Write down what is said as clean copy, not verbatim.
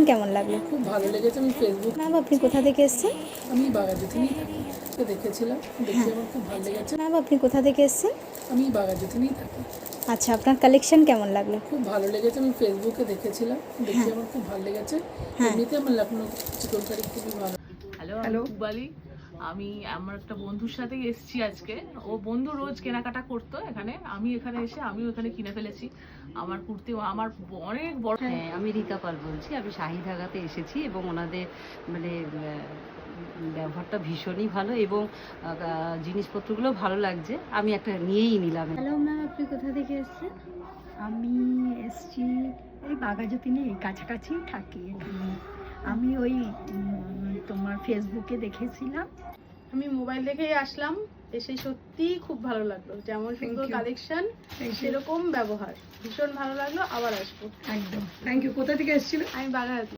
কেমন লাগলো? খুব ভালো লেগেছে। আমি ফেসবুক ম্যাম আপনি কোথা থেকে এসেছেন? আমি বাঘাযতীনেই থাকি, তো দেখেছিলাম, দেখে আমার খুব ভালো লেগেছে। ম্যাম আপনি কোথা থেকে এসেছেন? আমি বাঘাযতীনেই থাকি, আচ্ছা, আপনার কালেকশন কেমন লাগলো? খুব ভালো লেগেছে। আমি ফেসবুকে দেখেছিলাম, দেখে আমার খুব ভালো লেগেছে। এমনিতে আমার লখনৌ চিকনকারি খুবই ভালো। হ্যালো ইকবালি, আমি আমার একটা বন্ধুর সাথেই এসেছি আজকে। ও বন্ধু রোজ কেনাকাটা করতো এখানে, আমি এখানে এসে আমিও এখানে কিনে ফেলেছি। আমার কুর্তি আমার অনেক বড়। হ্যাঁ, আমি রীতা পাল বলছি। আমি শাহিদাগাতে এসেছি এবং ওনাদের মানে ব্যবহারটা ভীষণই ভালো এবং জিনিসপত্রগুলো ভালো লাগছে। আমি একটা নিয়েই নিলাম। হ্যালো ম্যাম আপনি কোথা থেকে এসেছেন? আমি এসছি এই বাঘাযতীনে, এই কাছাকাছি থাকি এখানে। আমি ওই তোমার ফেসবুকে দেখেছিলাম। আমি মোবাইল দেখেই আসলাম, এসে সত্যিই খুব ভালো লাগলো। যেমন সুন্দর কালেকশন সেরকম ব্যবহার, ভীষণ ভালো লাগলো, আবার আসবো। একদম আমি বাঘাযতীন।